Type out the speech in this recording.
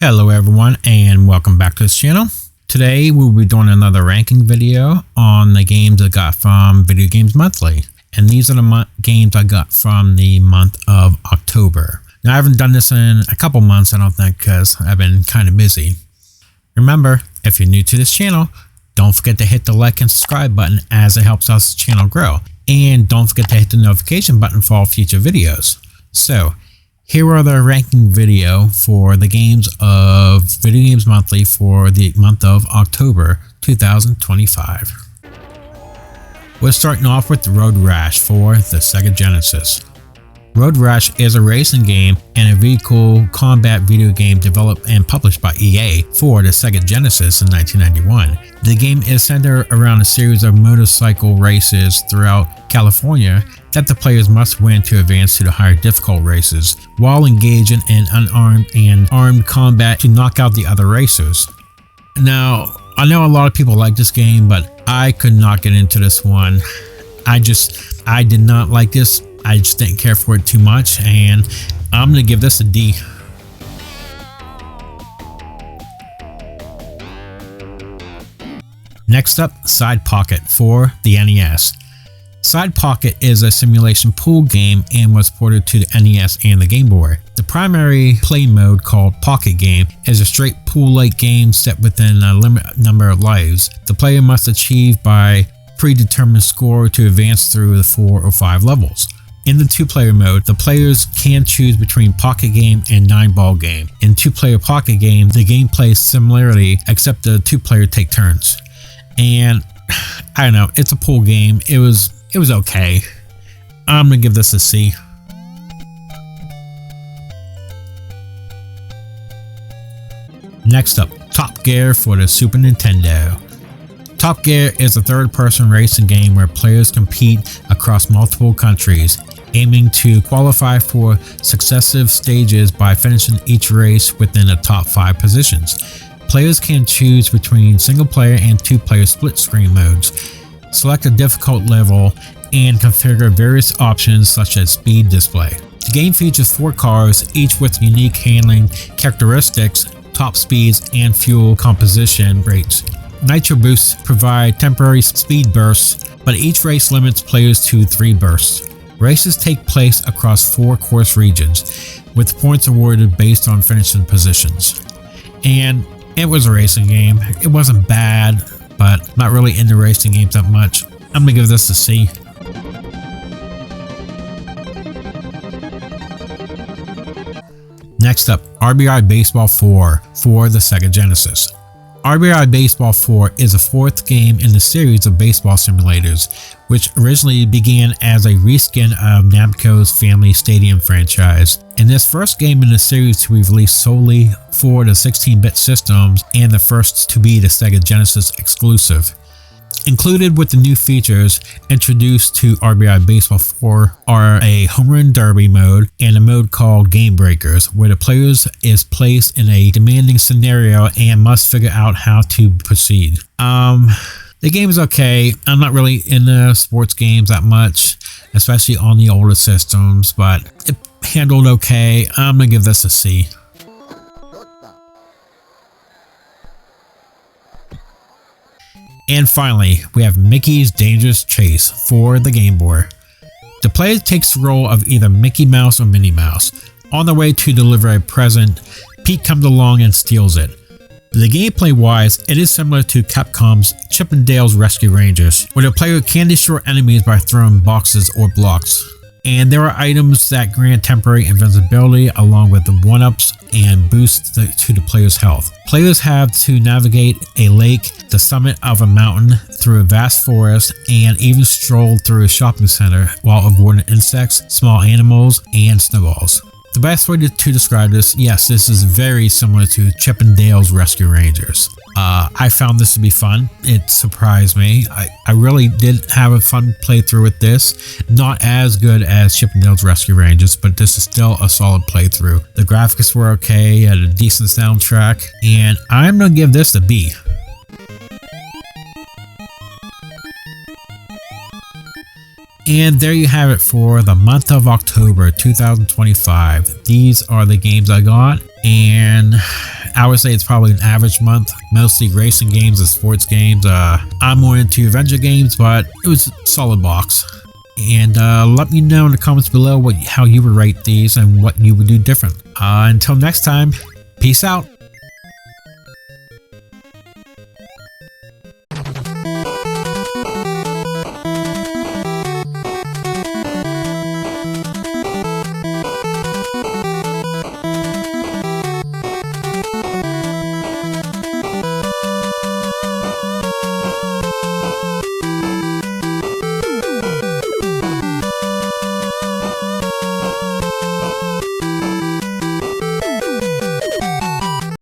Hello everyone and welcome back to this channel. Today we'll be doing another ranking video on the games I got from Video Games Monthly. And these are the games I got from the month of October. Now I haven't done this in a couple months I don't think because I've been kind of busy. Remember, if you're new to this channel, don't forget to hit the like and subscribe button as it helps us channel grow. And don't forget to hit the notification button for all future videos. So, here are the ranking video for the games of Video Games Monthly for the month of October 2025. We're starting off with Road Rash for the Sega Genesis. Road Rash is a racing game and a vehicle combat video game developed and published by EA for the Sega Genesis in 1991. The game is centered around a series of motorcycle races throughout California that the players must win to advance to the higher difficult races, while engaging in unarmed and armed combat to knock out the other racers. Now, I know a lot of people like this game, but I could not get into this one. I did not like this. I just didn't care for it too much, and I'm gonna give this a D. Next up, Side Pocket for the NES. Side Pocket is a simulation pool game and was ported to the NES and the Game Boy. The primary play mode, called Pocket Game, is a straight pool-like game set within a limited number of lives. The player must achieve by predetermined score to advance through the 4 or 5 levels. In the 2-player mode, the players can choose between Pocket Game and 9-ball game. In 2-player Pocket Game, the gameplay is similarity except the 2-player take turns. And I don't know, it's a pool game. It was okay. I'm gonna give this a C. Next up, Top Gear for the Super Nintendo. Top Gear is a third-person racing game where players compete across multiple countries, aiming to qualify for successive stages by finishing each race within the top 5 positions. Players can choose between single-player and 2-player split-screen modes, select a difficult level, and configure various options such as speed display. The game features 4 cars, each with unique handling characteristics, top speeds, and fuel composition rates. Nitro boosts provide temporary speed bursts, but each race limits players to 3 bursts. Races take place across 4 course regions, with points awarded based on finishing positions. And it was a racing game. It wasn't bad, but not really into racing games that much. I'm gonna give this a C. Next up, RBI Baseball 4 for the Sega Genesis. RBI Baseball 4 is the 4th game in the series of baseball simulators, which originally began as a reskin of Namco's Family Stadium franchise. And this first game in the series to be released solely for the 16-bit systems and the first to be the Sega Genesis exclusive. Included with the new features introduced to RBI Baseball 4 are a home run derby mode and a mode called Game Breakers, where the players is placed in a demanding scenario and must figure out how to proceed. The game is okay. I'm not really into sports games that much, especially on the older systems, but it handled okay. I'm gonna give this a C. And finally, we have Mickey's Dangerous Chase for the Game Boy. The player takes the role of either Mickey Mouse or Minnie Mouse. On their way to deliver a present, Pete comes along and steals it. The gameplay wise, it is similar to Capcom's Chip 'n Dale's Rescue Rangers, where the player can destroy enemies by throwing boxes or blocks. And there are items that grant temporary invincibility along with the 1-ups and boosts to the player's health. Players have to navigate a lake, the summit of a mountain, through a vast forest, and even stroll through a shopping center while avoiding insects, small animals, and snowballs. The best way to describe this, yes, this is very similar to Chip 'n Dale's Rescue Rangers. I found this to be fun. It surprised me. I really did have a fun playthrough with this. Not as good as Chip 'n Dale's Rescue Rangers, but this is still a solid playthrough. The graphics were okay, had a decent soundtrack, and I'm gonna give this a B. And there you have it for the month of October 2025. These are the games I got. and I would say it's probably an average month. Mostly racing games and sports games. I'm more into adventure games, but it was a solid box. And let me know in the comments below how you would rate these and what you would do different. Until next time, peace out.